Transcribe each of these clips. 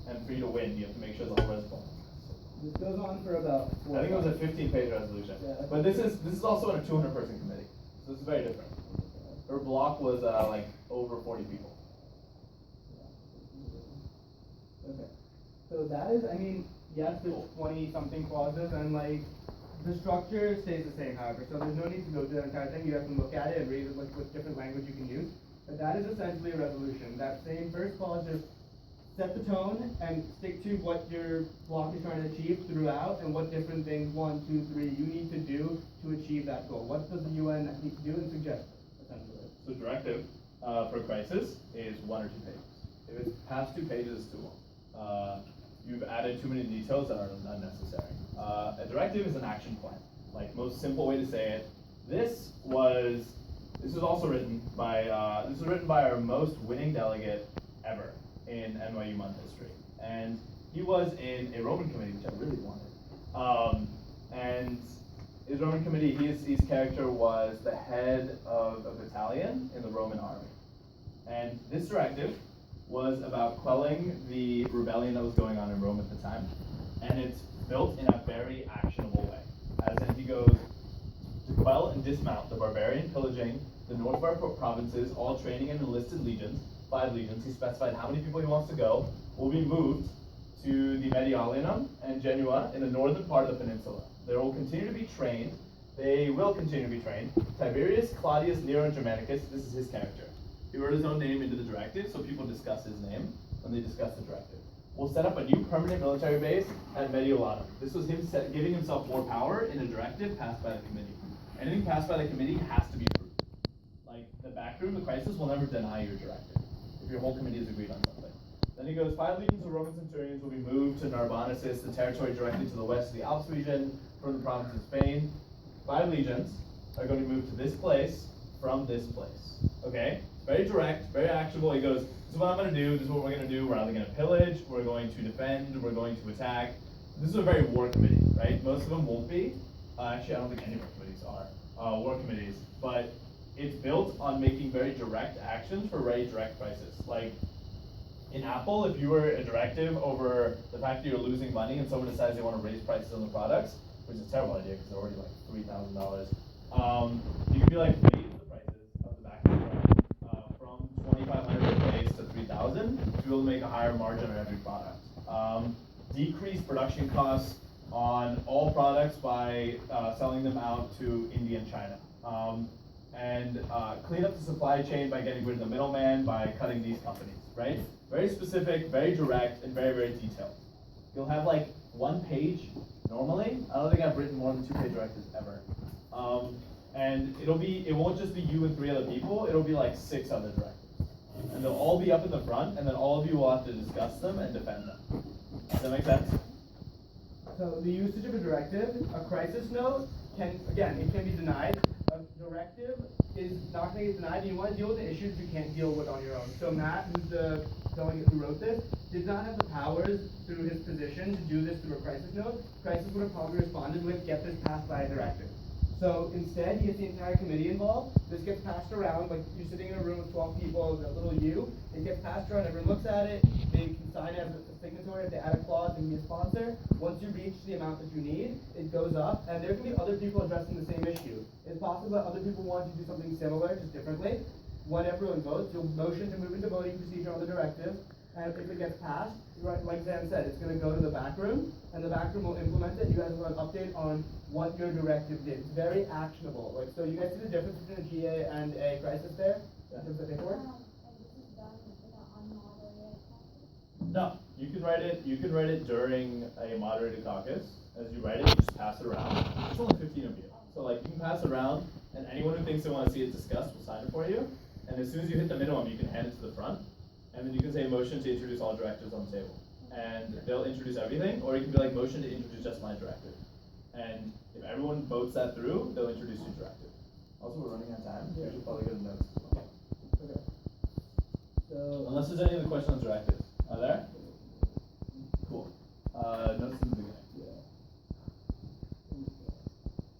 and for you to win, you have to make sure the whole reservoir. This goes on for about 4 I think it was a 15-page resolution. Yeah, but this is also in a 200-person committee, so this is very different. Her block was like over 40 people. Okay. So that is, I mean, yes, there's 20-something clauses, and like, the structure stays the same, however, so there's no need to go through the entire thing. You have to look at it and read it with different language you can use. But that is essentially a resolution. That same first clause just set the tone and stick to what your block is trying to achieve throughout, and what different things, 1, 2, 3, you need to do to achieve that goal. What does the UN need to do, and suggest, essentially. So directive for crisis is 1 or 2 pages. If it's past 2 pages, it's too long. You've added too many details that are unnecessary. A directive is an action plan. Like, most simple way to say it. This was also written by our most winning delegate ever in NYU Month history, and he was in a Roman committee, which I really wanted. And his Roman committee, his character was the head of a battalion in the Roman army, and this directive was about quelling the rebellion that was going on in Rome at the time, and it's built in a very actionable way. As in, he goes to quell and dismount the barbarian pillaging the north of our provinces, all training in enlisted legions, 5 legions. He specified how many people he wants to go will be moved to the Mediolanum and Genoa in the northern part of the peninsula. They will continue to be trained. Tiberius Claudius Nero Germanicus, this is his character. He wrote his own name into the directive, so people discuss his name when they discuss the directive. We'll set up a new permanent military base at Mediolanum. This was him giving himself more power in a directive passed by the committee. Anything passed by the committee has to be approved. Like, the backroom, the crisis will never deny your directive if your whole committee has agreed on something. Then he goes, 5 legions of Roman centurions will be moved to Narbonensis, the territory directly to the west of the Alps region from the province of Spain. 5 legions are going to move to this place from this place. Okay? Very direct, very actionable. He goes, this is what I'm going to do, this is what we're going to do. We're either going to pillage, we're going to defend, we're going to attack. This is a very war committee, right? Most of them won't be. Actually, I don't think any of our committees are war committees. But it's built on making very direct actions for very direct prices. Like, in Apple, if you were a directive over the fact that you're losing money and someone decides they want to raise prices on the products, which is a terrible idea because they're already like $3,000, you could be like, raise the prices of the back of the product from $2,500 base to $3,000 to be able to make a higher margin on every product. Decrease production costs on all products by selling them out to India and China. And clean up the supply chain by getting rid of the middleman, by cutting these companies, right? Very specific, very direct, and very, very detailed. You'll have like 1 page normally. I don't think I've written more than 2-page directives ever. And it won't just be you and 3 other people, it'll be like 6 other directives. And they'll all be up in the front, and then all of you will have to discuss them and defend them. Does that make sense? So the usage of a directive, a crisis note, it can be denied. A directive is not going to get denied. You want to deal with the issues you can't deal with on your own. So Matt, who's the delegate who wrote this, did not have the powers through his position to do this through a crisis note. Crisis would have probably responded with, get this passed by a directive. So instead, he gets the entire committee involved. This gets passed around, like you're sitting in a room with 12 people, a little U. It gets passed around, everyone looks at it, they can sign as a signatory if they add a clause and be a sponsor. Once you reach the amount that you need, it goes up, and there can be other people addressing the same issue. It's possible that other people want to do something similar, just differently. When everyone votes, you'll motion to move into voting procedure on the directive, and if it gets passed, like Zan said, it's going to go to the back room, and the back room will implement it. You guys will have an update on what your directive did. It's very actionable. Like, so you guys see the difference between a GA and a crisis there? In terms of paperwork? And this is done in an unmoderated caucus? No, you can write it during a moderated caucus. As you write it, you just pass it around. There's only 15 of you. So like, you can pass it around, and anyone who thinks they want to see it discussed will sign it for you. And as soon as you hit the minimum, you can hand it to the front. And then you can say motion to introduce all directives on the table. And they'll introduce everything, or you can be like motion to introduce just my directive. And if everyone votes that through, they'll introduce your directive. Also, we're running out of time. Yeah. We should probably get the notes as well. Okay. So Unless there's any other questions on directives. Are there? Cool. Notes in the beginning. yeah.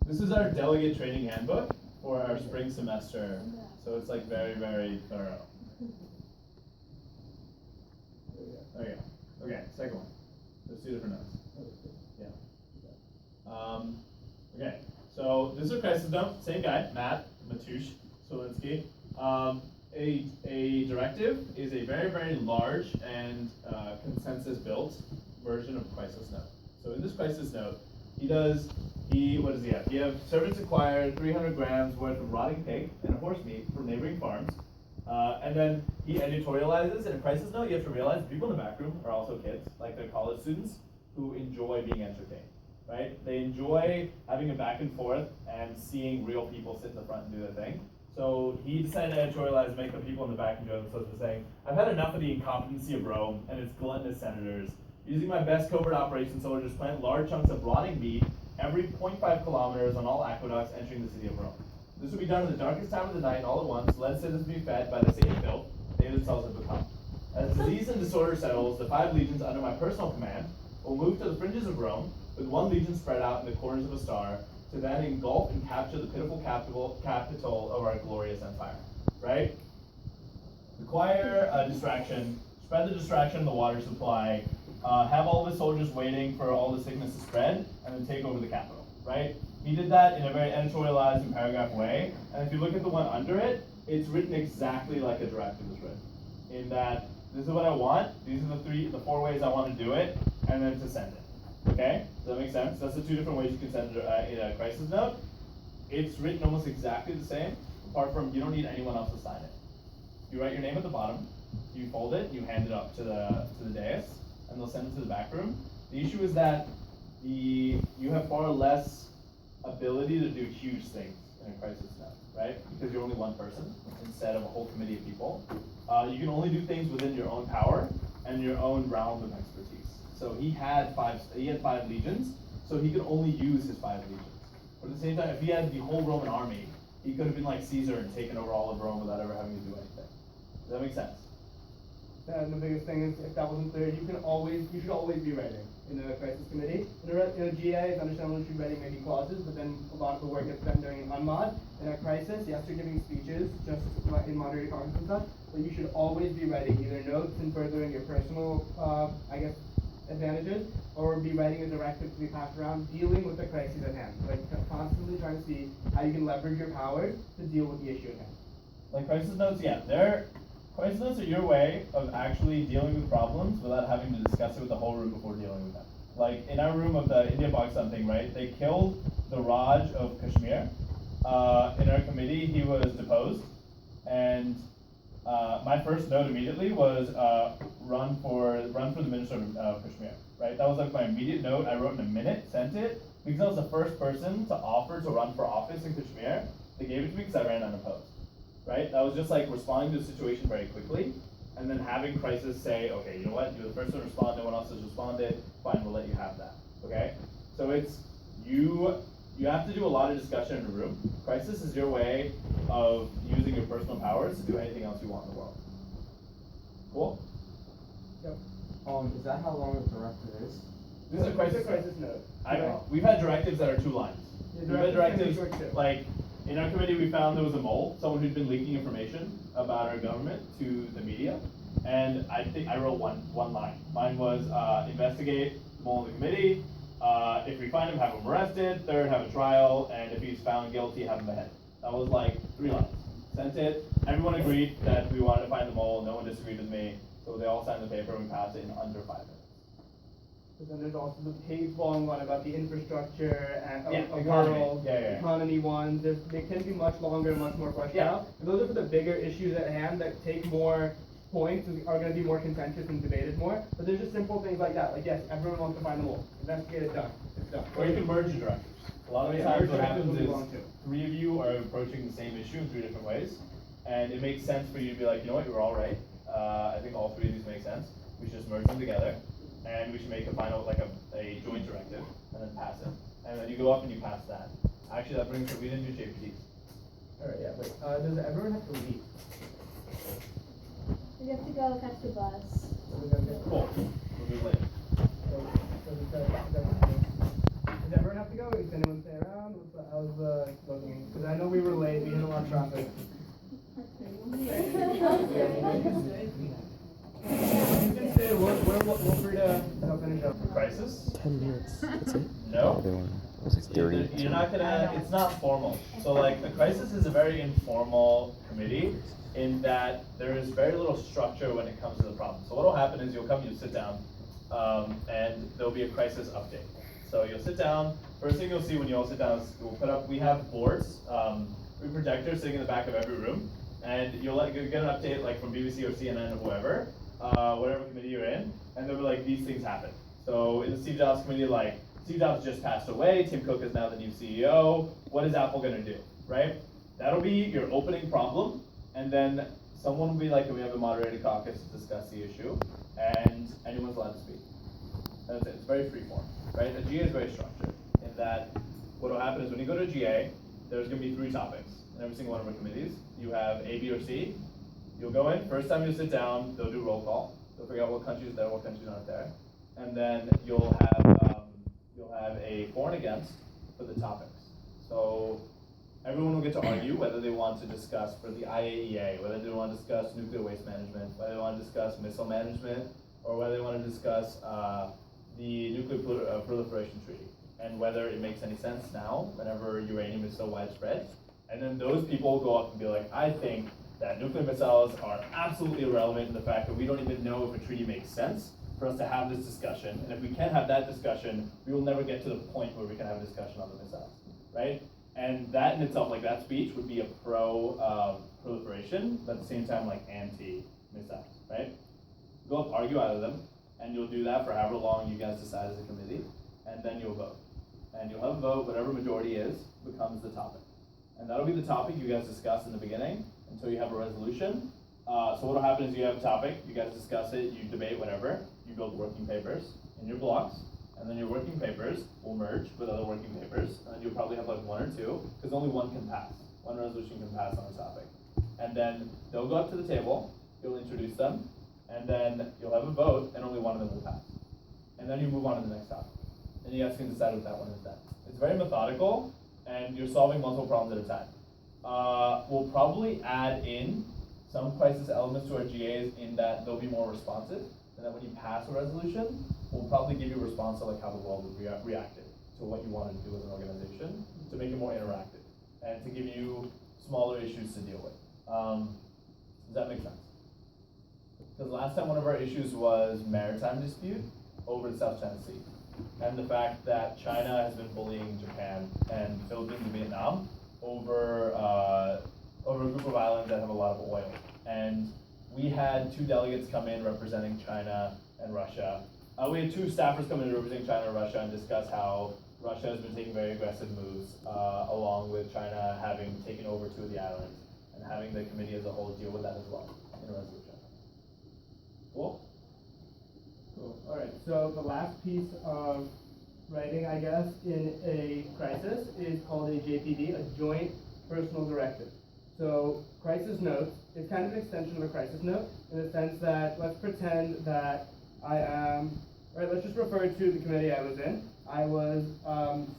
This is our delegate training handbook for our spring semester. So it's like very, very thorough. There you go. Okay, Second one. There's two different nodes. Yeah. Okay, so this is a crisis node, same guy, Matt Matusz Swilinski. A directive is a very, very large and consensus-built version of crisis node. So in this crisis node, what does he have? He have servants acquired 300 grams worth of rotting pig and horse meat from neighboring farms. And then he editorializes. In a crisis note, you have to realize the people in the back room are also kids, like they're college students who enjoy being entertained, right? They enjoy having a back and forth and seeing real people sit in the front and do their thing. So he decided to editorialize, make the people in the back enjoy themselves by saying, I've had enough of the incompetency of Rome and its gluttonous senators. Using my best covert operations soldiers plant large chunks of rotting meat every 0.5 kilometers on all aqueducts entering the city of Rome. This will be done in the darkest time of the night and all at once, let citizens be fed by the same filth they themselves have become. As disease and disorder settles, the 5 legions under my personal command will move to the fringes of Rome, with 1 legion spread out in the corners of a star, to then engulf and capture the pitiful capital of our glorious empire. Right? Acquire a distraction, spread the distraction in the water supply, have all the soldiers waiting for all the sickness to spread, and then take over the capital. Right? He did that in a very editorialized and paragraph way, and if you look at the one under it, it's written exactly like a directive is written. In that, this is what I want, these are the 4 ways I want to do it, and then to send it. Okay? Does that make sense? That's the 2 different ways you can send in a crisis note. It's written almost exactly the same, apart from you don't need anyone else to sign it. You write your name at the bottom, you fold it, you hand it up to the dais, and they'll send it to the back room. The issue is that you have far less ability to do huge things in a crisis note, right? Because you're only one person instead of a whole committee of people. You can only do things within your own power and your own realm of expertise. So he had 5 legions, so he could only use his 5 legions. But at the same time, if he had the whole Roman army, he could have been like Caesar and taken over all of Rome without ever having to do anything. Does that make sense? And the biggest thing is, if that wasn't clear, you should always be writing in a crisis committee. In a GA, it's understandable you should be writing maybe clauses, but then a lot of the work gets done during an unmod. In a crisis, yes, you're giving speeches, just in moderated comments and stuff, but you should always be writing either notes in furthering your personal, advantages, or be writing a directive to be passed around, dealing with the crisis at hand. Like, constantly trying to see how you can leverage your powers to deal with the issue at hand. Like crisis notes, yeah, crisis notes are your way of actually dealing with problems without having to discuss it with the whole room before dealing with them. Like in our room of the India Pakistan thing, right? They killed the Raj of Kashmir. In our committee, he was deposed, and my first note immediately was run for the minister of Kashmir. Right? That was like my immediate note. I wrote in a minute, sent it because I was the first person to offer to run for office in Kashmir. They gave it to me because I ran unopposed. Right? That was just like responding to the situation very quickly, and then having crisis say, okay, you know what, you're the first one to respond, no one else has responded, fine, we'll let you have that. Okay? So it's, you have to do a lot of discussion in a room. Crisis is your way of using your personal powers to do anything else you want in the world. Cool? Yep. Is that how long a directive is? This is a crisis note. We've had directives that are 2 lines. Yeah, We've had directives directives, can be short, too. like, in our committee, we found there was a mole, someone who'd been leaking information about our government to the media, and I think I wrote one line. Mine was investigate the mole in the committee. If we find him, have him arrested. 3rd, have a trial, and if he's found guilty, have him beheaded. That was like 3 lines. Sent it. Everyone agreed that we wanted to find the mole. No one disagreed with me, so they all signed the paper, and we passed it in under 5 minutes. But then there's also the page-long one about the infrastructure and economy. world, economy ones. They can be much longer and much more fleshed out. And those are for the bigger issues at hand that take more points and are going to be more contentious and debated more. But there's just simple things like that. Like, yes, everyone wants to find the mole. Investigate it, done. It's done. Or you can merge your directives. A lot of Yeah, times merge what directives happens will is be long, too. 3 of you are approaching the same issue in 3 different ways, and it makes sense for you to be like, you know what, you were all right. I think all 3 of these make sense. We should just merge them together, and we should make a final, like a joint directive, and then pass it. And then you go up and you pass that. Actually, that brings, we didn't do JPTs. Alright, yeah, wait. Does everyone have to leave? You have to go catch the bus. Cool. We'll do it later. Does everyone have to go? Does anyone stay around? How's the voting? Because I know we were late, we hit a lot of traffic. You can stay, we're feel free to finish up. Crisis? 10 minutes. That's it. No. The other one was like 30. You're not gonna, it's not formal. So like, a crisis is a very informal committee in that there is very little structure when it comes to the problem. So what'll happen is you'll sit down, and there'll be a crisis update. So you'll sit down, first thing you'll see when you all sit down is we have boards, projectors sitting in the back of every room, and you'll get an update like from BBC or CNN or whoever, whatever committee you're in, and they'll be like, these things happen. So in the Steve Jobs committee, like, Steve Jobs just passed away, Tim Cook is now the new CEO, what is Apple gonna do, right? That'll be your opening problem, and then someone will be like, we have a moderated caucus to discuss the issue, and anyone's allowed to speak. That's it, it's very freeform, right? A GA is very structured, in that what will happen is when you go to a GA, there's gonna be 3 topics in every single one of our committees. You have A, B, or C. You'll go in, first time you sit down, they'll do roll call. They'll figure out what countries are there, what countries aren't there. And then you'll have a for and against for the topics. So everyone will get to argue whether they want to discuss for the IAEA, whether they want to discuss nuclear waste management, whether they want to discuss missile management, or whether they want to discuss the nuclear proliferation treaty, and whether it makes any sense now, whenever uranium is so widespread. And then those people go up and be like, I think that nuclear missiles are absolutely irrelevant in the fact that we don't even know if a treaty makes sense for us to have this discussion. And if we can't have that discussion, we will never get to the point where we can have a discussion on the missiles, right? And that in itself, like that speech would be a pro proliferation, but at the same time like anti-missiles, right? Go up, argue out of them, and you'll do that for however long you guys decide as a committee, and then you'll vote. And you'll have a vote, whatever majority is, becomes the topic. And that'll be the topic you guys discuss in the beginning until you have a resolution. So what'll happen is you have a topic, you guys discuss it, you debate whatever, you build working papers in your blocks, and then your working papers will merge with other working papers, and you'll probably have like 1 or 2, because only one can pass. One resolution can pass on a topic. And then they'll go up to the table, you'll introduce them, and then you'll have a vote, and only one of them will pass. And then you move on to the next topic. And you guys can decide what that one is then. It's very methodical, and you're solving multiple problems at a time. We'll probably add in some crisis elements to our GAs in that they'll be more responsive, and that when you pass a resolution, we'll probably give you a response to like how the world would reacted to what you wanted to do as an organization to make it more interactive, and to give you smaller issues to deal with. Does that make sense? Because last time one of our issues was maritime dispute over the South China Sea, and the fact that China has been bullying Japan and Philippines and Vietnam over a group of islands that have a lot of oil. And we had 2 delegates come in representing China and Russia. We had 2 staffers come in representing China and Russia and discuss how Russia has been taking very aggressive moves, along with China having taken over 2 of the islands, and having the committee as a whole deal with that as well in a resolution. Cool? Cool. All right. So the last piece of writing, I guess, in a crisis is called a JPD, a Joint Personal Directive. So crisis notes is kind of an extension of a crisis note in the sense that let's pretend that I am, or let's just refer to the committee I was in. I was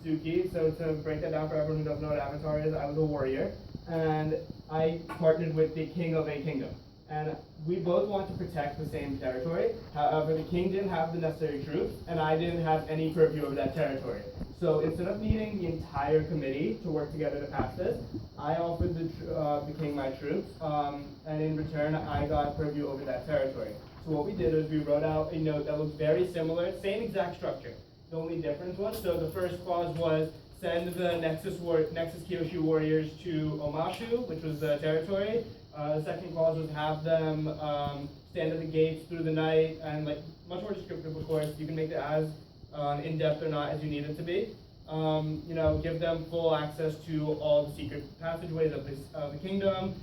Suki, so to break that down for everyone who doesn't know what Avatar is, I was a warrior, and I partnered with the king of a kingdom. And we both want to protect the same territory. However, the king didn't have the necessary troops, and I didn't have any purview over that territory. So instead of needing the entire committee to work together to pass this, I offered the king my troops, and in return, I got purview over that territory. So what we did is we wrote out a note that looked very similar, same exact structure. The only difference was, so the first clause was send the Nexus Kyoshu warriors to Omashu, which was the territory. The second clause was have them stand at the gates through the night, and like much more descriptive, of course. You can make it as in-depth or not as you need it to be. You know, give them full access to all the secret passageways of the kingdom.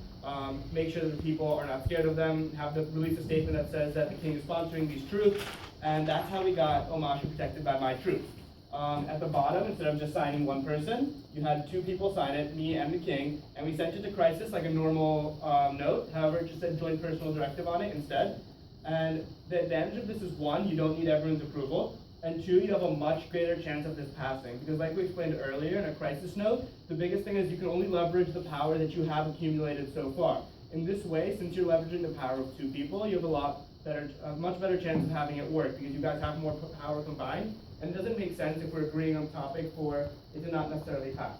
Make sure that the people are not scared of them. Have them release a statement that says that the king is sponsoring these troops, and that's how we got Omashu protected by my troops. At the bottom, instead of just signing one person, you had 2 people sign it, me and the king, and we sent it to Crisis like a normal note. However, it just said joint personal directive on it instead. And the advantage of this is 1, you don't need everyone's approval, and 2, you have a much greater chance of this passing. Because like we explained earlier in a crisis note, the biggest thing is you can only leverage the power that you have accumulated so far. In this way, since you're leveraging the power of 2 people, you have a lot a much better chance of having it work because you guys have more power combined. And it doesn't make sense if we're agreeing on topic for it to not necessarily pass.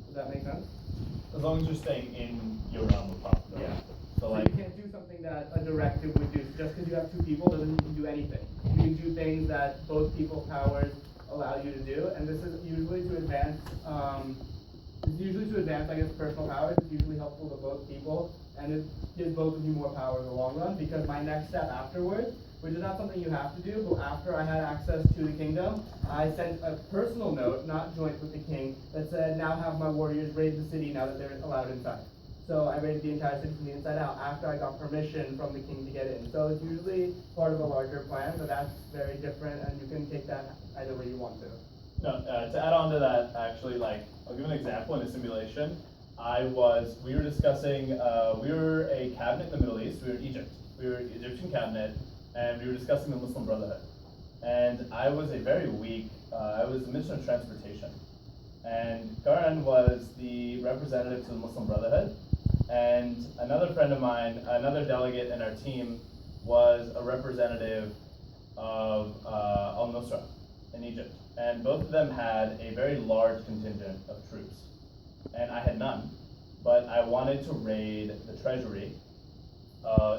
Does that make sense? As long as you're staying in your realm of possibility. Yeah. So like, you can't do something that a directive would do. Just because you have two people doesn't mean you can do anything. You can do things that both people's powers allow you to do, and this is usually to advance. I guess, personal powers. It's usually helpful to both people, and it gives both of you more power in the long run. Because my next step afterwards, which is not something you have to do, but after I had access to the kingdom, I sent a personal note, not joint with the king, that said, "Now have my warriors raid the city now that they're allowed inside." So I raided the entire city from the inside out after I got permission from the king to get in. So it's usually part of a larger plan, but that's very different, and you can take that either way you want to. no, to add on to that, actually, like, I'll give an example in a simulation. We were discussing, we were a cabinet in the Middle East, we were in Egypt. We were an Egyptian cabinet, and we were discussing the Muslim Brotherhood. And I was a very weak, I was the Minister of Transportation. And Karan was the representative to the Muslim Brotherhood. And another friend of mine, another delegate in our team, was a representative of Al-Nusra in Egypt. And both of them had a very large contingent of troops. And I had none, but I wanted to raid the treasury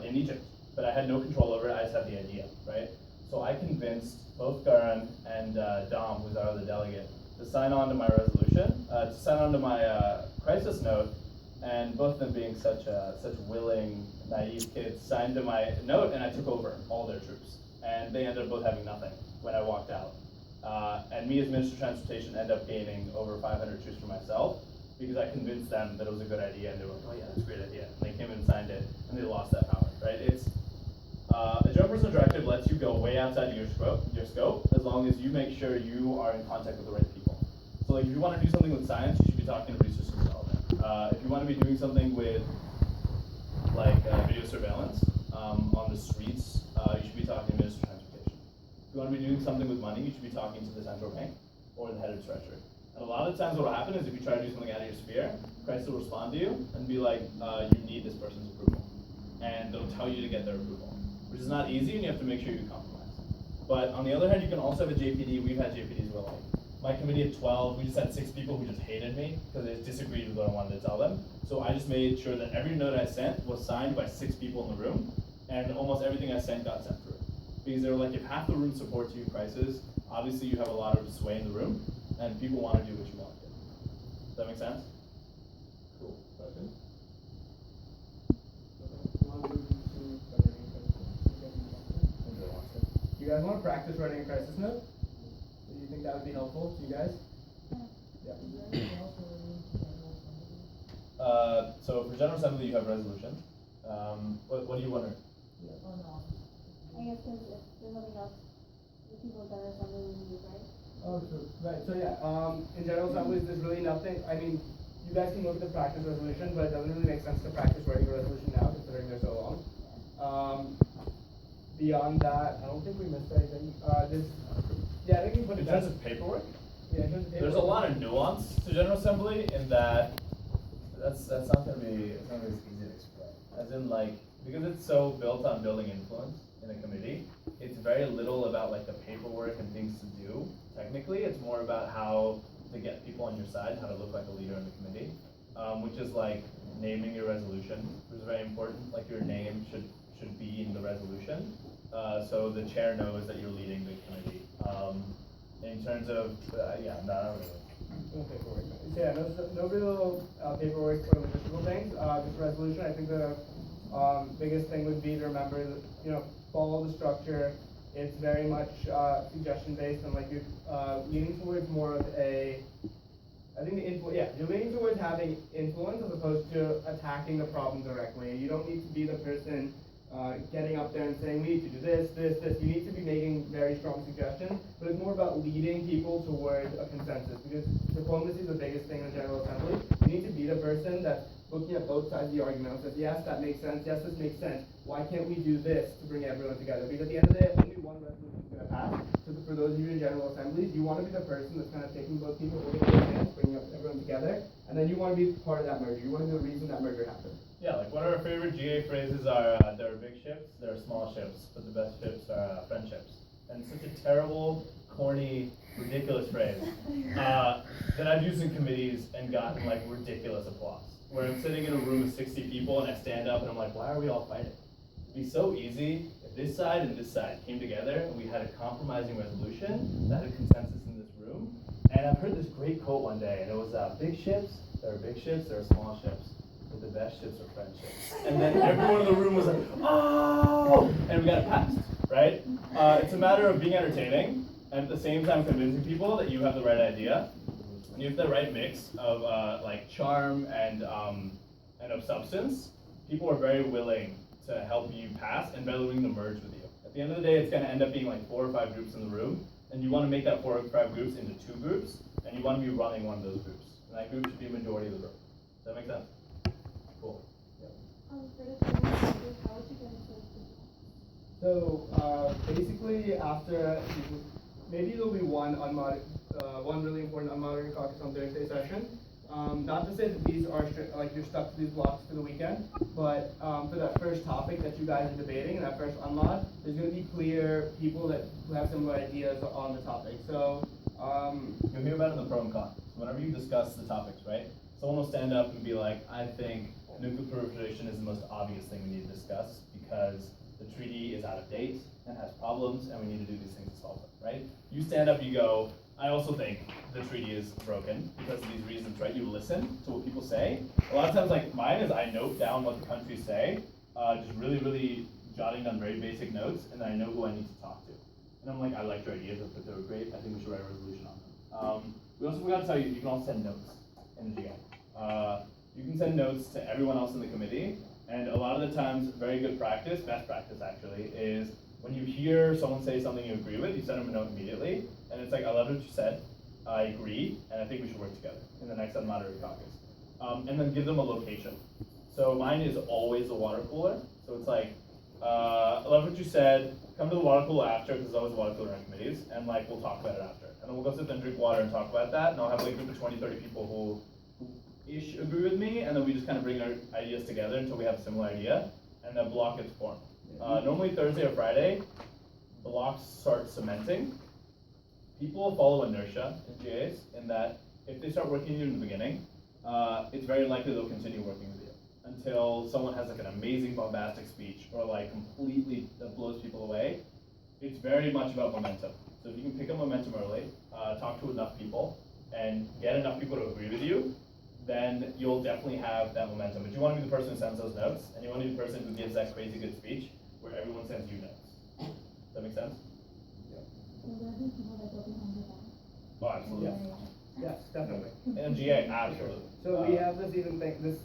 in Egypt. But I had no control over it, I just had the idea, right? So I convinced both Garan and Dom, who's our other delegate, to sign on to my resolution, to sign on to my crisis note, and both of them being such willing, naive kids, signed to my note, and I took over all their troops. And they ended up both having nothing when I walked out. And me as Minister of Transportation ended up gaining over 500 troops for myself, because I convinced them that it was a good idea, and they were like, "Oh yeah, that's a great idea." And they came in and signed it, and they lost that power, right? It's a joint personal directive lets you go way outside your scope, as long as you make sure you are in contact with the right people. So like, if you want to do something with science, you should be talking to research and development. If you want to be doing something with like video surveillance on the streets, you should be talking to Minister of Transportation. If you want to be doing something with money, you should be talking to the central bank or the head of treasury. And a lot of times what will happen is if you try to do something out of your sphere, Christ will respond to you and be like, you need this person's approval. And they'll tell you to get their approval, which is not easy, and you have to make sure you compromise. But on the other hand, you can also have a JPD. We've had JPDs where like, my committee of 12, we just had 6 people who just hated me because they disagreed with what I wanted to tell them. So I just made sure that every note I sent was signed by 6 people in the room, and almost everything I sent got sent through. Because they were like, if half the room supports you in crisis, obviously you have a lot of sway in the room, and people want to do what you want to do. Does that make sense? Cool. Question? You guys want to practice writing a crisis note? Do you think that would be helpful to you guys? Yeah. So for General Assembly, you have resolution. What do you want to? I guess because if there's nothing else, the people that are assembly will use, right? Oh, true. Right. So yeah, in General Assemblies, there's really nothing. I mean, you guys can look at the practice resolution, but it doesn't really make sense to practice writing a resolution now, considering they're so long. Beyond that, I don't think we missed anything. Yeah, I think we put In it terms down. of paperwork, Yeah, in terms of there's a lot of nuance to General Assembly in that that's not gonna be as easy to explain. As in like, because it's so built on building influence in a committee, it's very little about like the paperwork and things to do. Technically, it's more about how to get people on your side, how to look like a leader in the committee, which is like naming your resolution, which is very important. Like your name should be in the resolution, so the chair knows that you're leading the committee. In terms of, not really. No paperwork. So yeah, no real paperwork or logistical things. This resolution, I think the biggest thing would be to remember that, follow the structure. It's very much suggestion based, and like you're leaning towards more of a, I think you're leaning towards having influence as opposed to attacking the problem directly. You don't need to be the person getting up there and saying, we need to do this, this, this. You need to be making very strong suggestions, but it's more about leading people towards a consensus, because diplomacy is the biggest thing in the General Assembly. You need to be the person that's looking at both sides of the argument and says, yes, that makes sense, yes, this makes sense. Why can't we do this to bring everyone together? Because at the end of the day, only one resolution is going to pass. So for those of you in General Assemblies, you want to be the person that's kind of taking both people, holding their hands, bringing up everyone together, and then you want to be part of that merger. You want to be the reason that merger happened. Yeah, like one of our favorite GA phrases are, there are big ships, there are small ships, but the best ships are friendships. And such a terrible, corny, ridiculous phrase that I've used in committees and gotten like ridiculous applause. Where I'm sitting in a room with 60 people and I stand up and I'm like, why are we all fighting? It'd be so easy if this side and this side came together and we had a compromising resolution that had consensus in this room. And I've heard this great quote one day, and it was, big ships, there are big ships, there are small ships. But the best ships are friendships. And then everyone in the room was like, oh! And we got it passed, right? It's a matter of being entertaining and at the same time convincing people that you have the right idea. And you have the right mix of like charm and of substance. People are very willing to help you pass and very willing to merge with you. At the end of the day, it's going to end up being like 4 or 5 groups in the room. And you want to make that 4 or 5 groups into 2 groups. And you want to be running one of those groups. And that group should be a majority of the room. Does that make sense? Cool. For the training, how would you get into the So basically, after maybe there'll be one really important unmoderated caucus on Thursday session. Not to say that these are like you're stuck to these blocks for the weekend, but for that first topic that you guys are debating, and that first unmod, there's going to be clear people who have similar ideas on the topic. So You'll hear about it in the pro and con. So whenever you discuss the topics, right? Someone will stand up and be like, I think nuclear proliferation is the most obvious thing we need to discuss because the treaty is out of date and has problems and we need to do these things to solve them, right? You stand up, you go, I also think the treaty is broken because of these reasons, right? You listen to what people say. A lot of times, like mine is I note down what the countries say, just really, really jotting down very basic notes, and then I know who I need to talk to. And I'm like, I like your ideas, I think they were great, I think we should write a resolution on them. We also forgot to tell you, you can also send notes in the GA. You can send notes to everyone else in the committee, and a lot of the times, very good practice, best practice actually, is when you hear someone say something you agree with, you send them a note immediately, and it's like, I love what you said, I agree, and I think we should work together in the next unmoderated caucus. And then give them a location. So mine is always the water cooler, so it's like, I love what you said, come to the water cooler after, because there's always a water cooler in committees, and like, we'll talk about it after. And then we'll go sit there and drink water and talk about that, and I'll have like a group of 20, 30 people who ish agree with me, and then we just kind of bring our ideas together until we have a similar idea, and the block gets formed. Normally Thursday or Friday, blocks start cementing. People follow inertia in GAs in that if they start working with you in the beginning, it's very likely they'll continue working with you until someone has like an amazing bombastic speech or like completely that blows people away. It's very much about momentum. So if you can pick up momentum early, talk to enough people, and get enough people to agree with you, then you'll definitely have that momentum. But you want to be the person who sends those notes, and you want to be the person who gives that crazy good speech where everyone sends you notes. Does that make sense? So there are people that go behind your back. Oh, absolutely. Yes, definitely. And GA, absolutely. So we have this